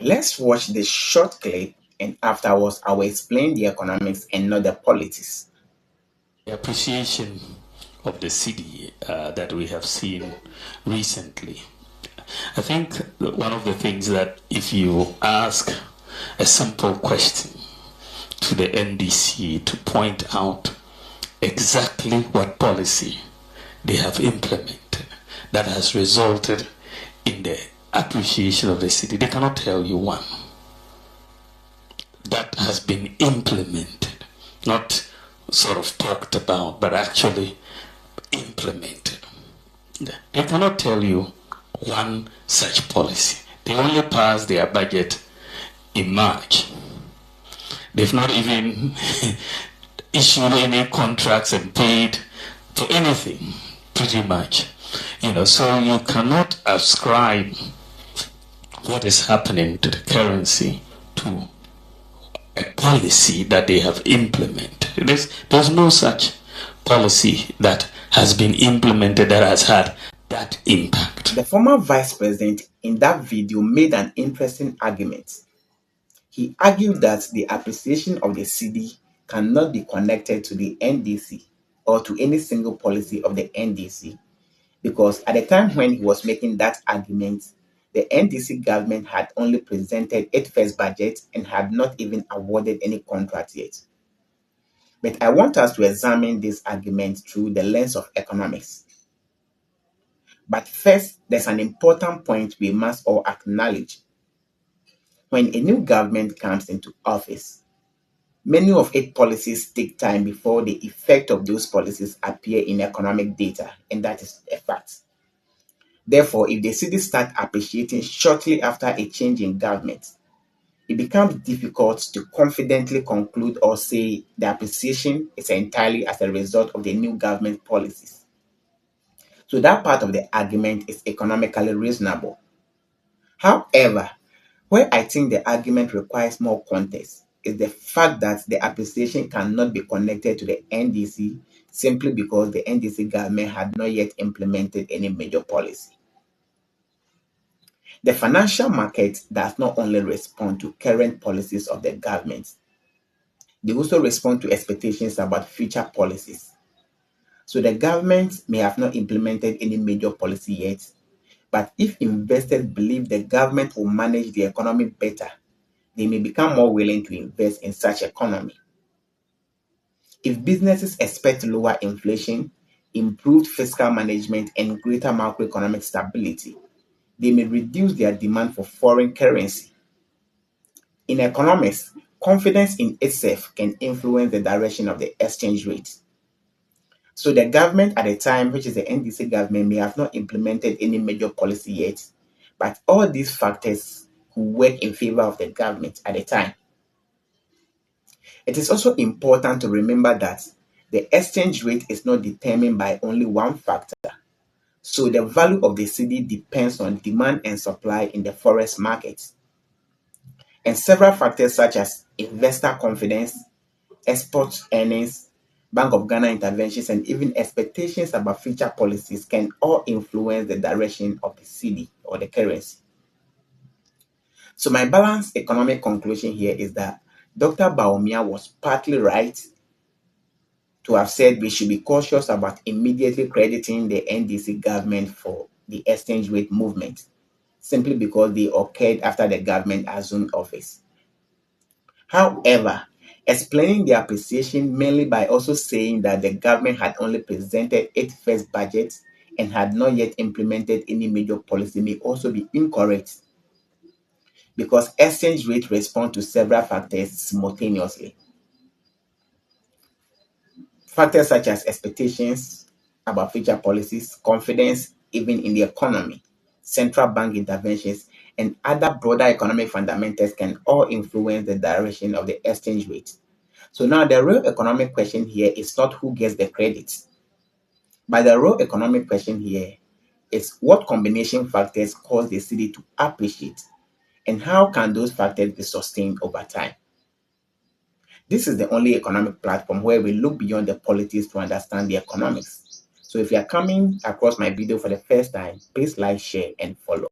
Let's watch this short clip and afterwards I will explain the economics and not the politics. The appreciation of the cedi that we have seen recently. I think one of the things that if you ask a simple question to the NDC to point out exactly what policy they have implemented that has resulted in the appreciation of the cedi, they cannot tell you one that has been implemented, not sort of talked about, but actually implemented. They cannot tell you one such policy. They only passed their budget in March. They've not even issued any contracts and paid for anything, pretty much. So you cannot ascribe what is happening to the currency to a policy that they have implemented. There's no such policy that has been implemented that has had that impact. The former vice president in that video made an interesting argument. He argued that the appreciation of the cedi cannot be connected to the NDC or to any single policy of the NDC because at the time when he was making that argument, the NDC government had only presented its first budget and had not even awarded any contract yet. But I want us to examine this argument through the lens of economics. But first, there's an important point we must all acknowledge. When a new government comes into office, many of its policies take time before the effect of those policies appear in economic data, and that is a fact. Therefore, if the cedi start appreciating shortly after a change in government, it becomes difficult to confidently conclude or say the appreciation is entirely as a result of the new government policies. So that part of the argument is economically reasonable. However, where I think the argument requires more context is the fact that the appreciation cannot be connected to the NDC simply because the NDC government had not yet implemented any major policy. The financial market does not only respond to current policies of the government, they also respond to expectations about future policies. So the government may have not implemented any major policy yet, but if investors believe the government will manage the economy better, they may become more willing to invest in such economy. If businesses expect lower inflation, improved fiscal management, and greater macroeconomic stability, they may reduce their demand for foreign currency. In economics, confidence in itself can influence the direction of the exchange rate. So the government at the time, which is the NDC government, may have not implemented any major policy yet, but all these factors will work in favor of the government at the time. It is also important to remember that the exchange rate is not determined by only one factor. So the value of the cedi depends on demand and supply in the forex market. And several factors such as investor confidence, export earnings, Bank of Ghana interventions, and even expectations about future policies can all influence the direction of the cedi or the currency. So my balanced economic conclusion here is that Dr. Baumia was partly right to have said we should be cautious about immediately crediting the NDC government for the exchange rate movement, simply because they occurred after the government assumed office. However, explaining the appreciation mainly by also saying that the government had only presented its first budget and had not yet implemented any major policy may also be incorrect because exchange rate respond to several factors simultaneously. Factors such as expectations about future policies, confidence even in the economy, central bank interventions, and other broader economic fundamentals can all influence the direction of the exchange rate. So now the real economic question here is not who gets the credit, but the real economic question here is what combination factors cause the cedi to appreciate and how can those factors be sustained over time. This is the only economic platform where we look beyond the politics to understand the economics. So if you are coming across my video for the first time, please like, share, and follow.